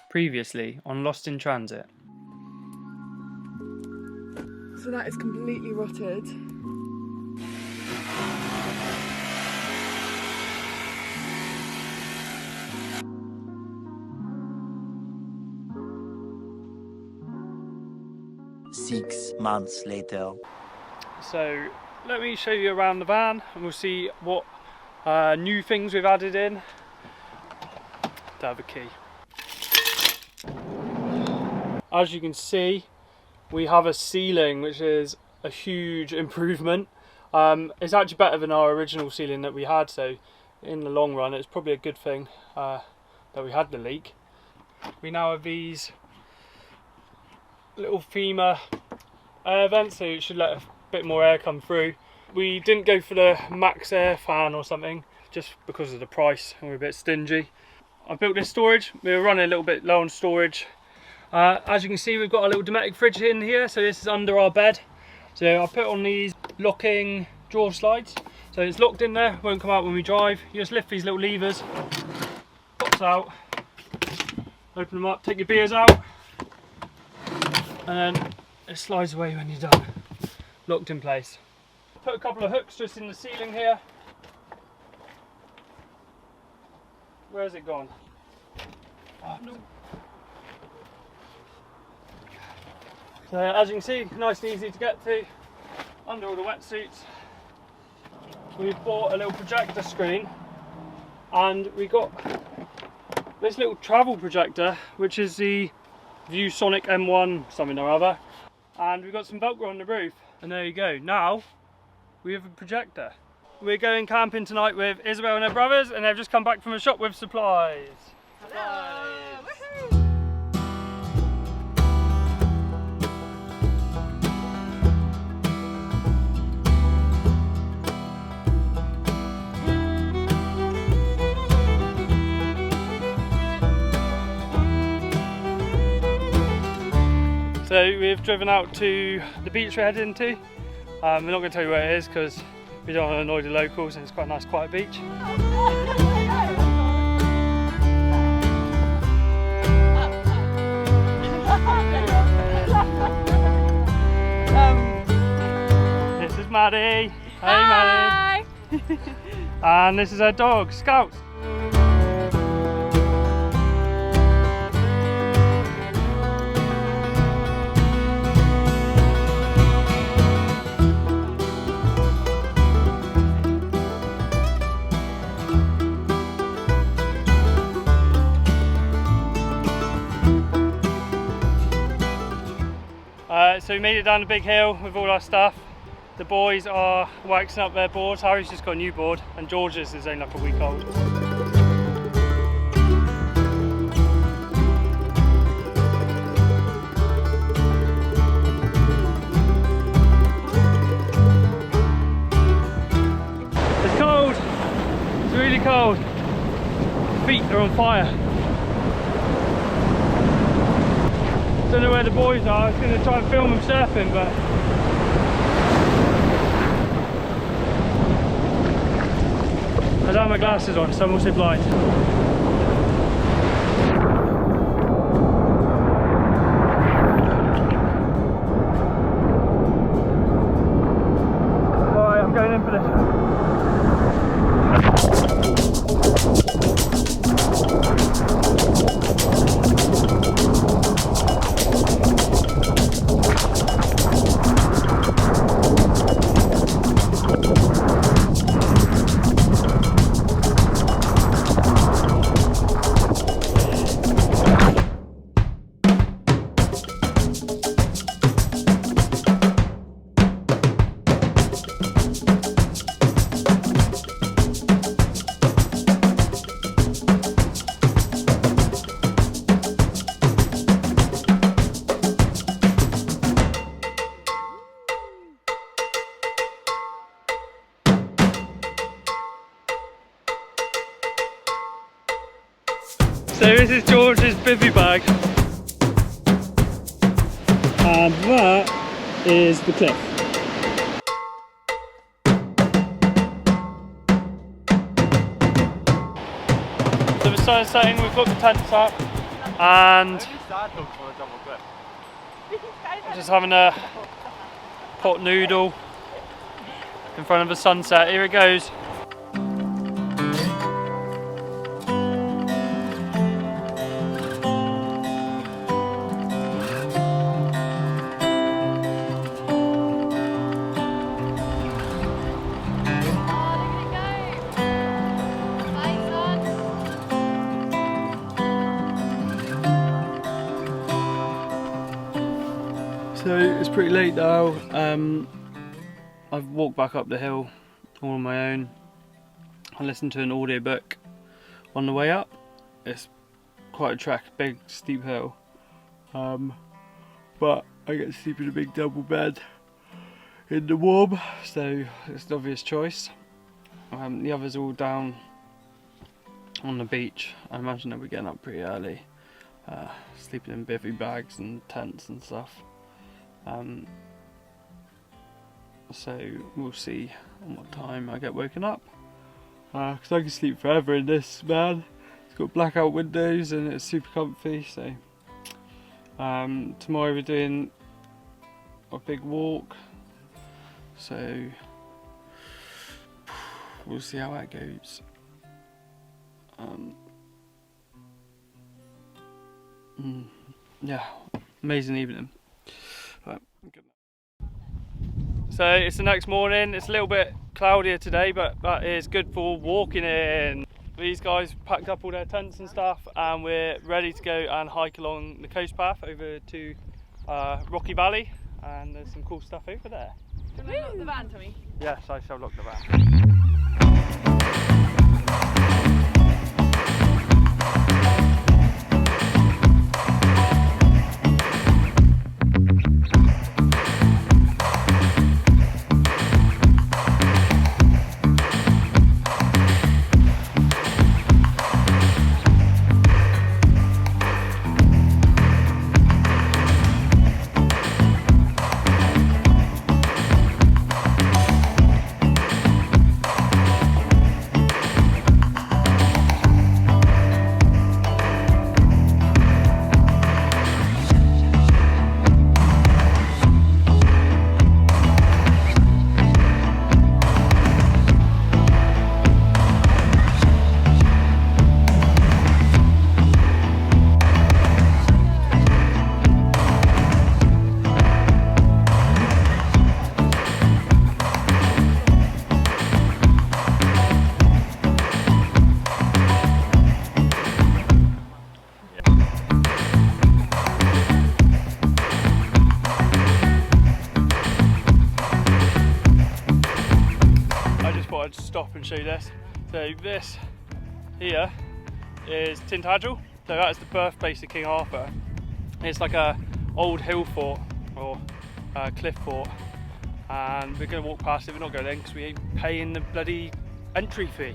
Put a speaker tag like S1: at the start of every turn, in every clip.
S1: Previously on Lost in Transit.
S2: So that is completely rotted.
S3: Six months later.
S1: So let me show you around the van and we'll see what new things we've added in. To have a key. As you can see, we have a ceiling which is a huge improvement. It's actually better than our original ceiling that we had, so in the long run it's probably a good thing that we had the leak. We now have these little FEMA air vents, so it should let a bit more air come through. We didn't go for the max air fan or something just because of the price and we're a bit stingy. I built this storage. We were running a little bit low on storage. As you can see, we've got a little Dometic fridge in here, so this is under our bed. So I put on these locking drawer slides, so it's locked in there, won't come out when we drive. You just lift these little levers, pops out, open them up, take your beers out, and then it slides away when you're done. Locked in place. Put a couple of hooks just in the ceiling here. Where has it gone? Oh, no. So as you can see, nice and easy to get to, under all the wetsuits. We've bought a little projector screen and we got this little travel projector, which is the ViewSonic M1 something or other, and we've got some Velcro on the roof, and there you go. Now we have a projector. We're going camping tonight with Isabel and her brothers, and they've just come back from a shop with supplies.
S2: Hello.
S1: So we've driven out to the beach we're heading to. We're not going to tell you where it is because we don't want to annoy the locals, and it's quite a nice quiet beach. This is Maddie. Hey
S2: Hi.
S1: Maddie. And this is our dog, Scout. So we made it down the big hill with all our stuff. The boys are waxing up their boards. Harry's just got a new board and George's is only like a week old. It's cold. It's really cold. Feet are on fire. Don't know where the boys are. I was going to try and film them surfing, but I don't have my glasses on, so I'm also blind. Alright, I'm going in for this. bivvy bag. And that is the cliff. So the sun is setting, we've got the tents up, and just having a pot noodle in front of the sunset. Here it goes. So it's pretty late now. I've walked back up the hill all on my own. I listened to an audiobook on the way up. It's quite a trek, big steep hill. But I get to sleep in a big double bed in the warm, so it's an obvious choice. The others are all down on the beach. I imagine they'll be getting up pretty early, sleeping in bivvy bags and tents and stuff. So we'll see on what time I get woken up, because I can sleep forever in this, man. It's got blackout windows and it's super comfy. So tomorrow we're doing a big walk, so we'll see how that goes. Yeah, amazing evening. So it's the next morning. It's a little bit cloudier today, but that is good for walking in. These guys packed up all their tents and stuff, and we're ready to go and hike along the coast path over to Rocky Valley, and there's some cool stuff over there.
S2: Do you want to lock the van, Tommy?
S1: Yes, I shall lock the van. I'd stop and show you this. So this here is Tintagel. So that is the birthplace of King Arthur. It's like a old hill fort or cliff fort, and we're going to walk past it. We're not going in because we ain't paying the bloody entry fee.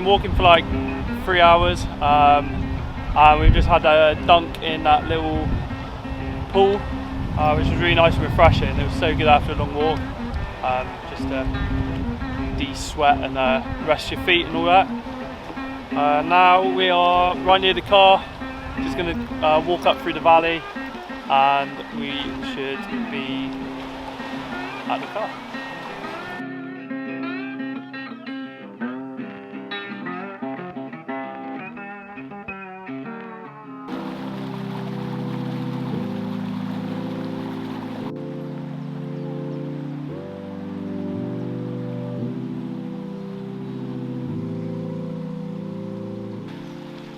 S1: walking for like 3 hours, and we've just had a dunk in that little pool, which was really nice and refreshing. It was so good after a long walk, just to de-sweat and rest your feet and all that. Now we are right near the car, just going to walk up through the valley, and we should be at the car.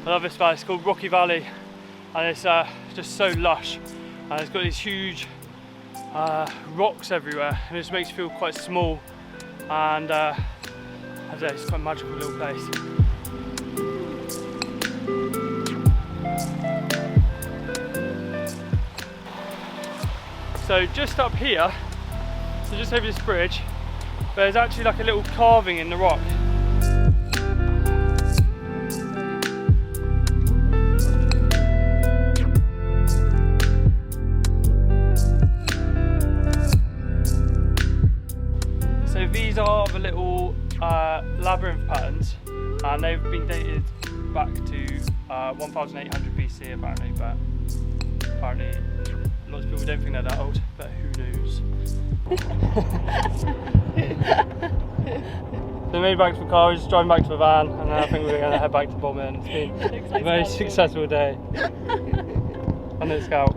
S1: I love this valley. It's called Rocky Valley, and it's just so lush, and it's got these huge rocks everywhere, and it just makes you feel quite small, and I don't know, it's quite a magical little place. So just up here, so just over this bridge, there's actually like a little carving in the rock. These are the little labyrinth patterns, and they've been dated back to 1800 BC apparently, but apparently lots of people don't think they're that old, but who knows. So we made it back to the car, we're just driving back to the van, and I think we're going to head back to Bamba. It's been a very successful day on the Scout.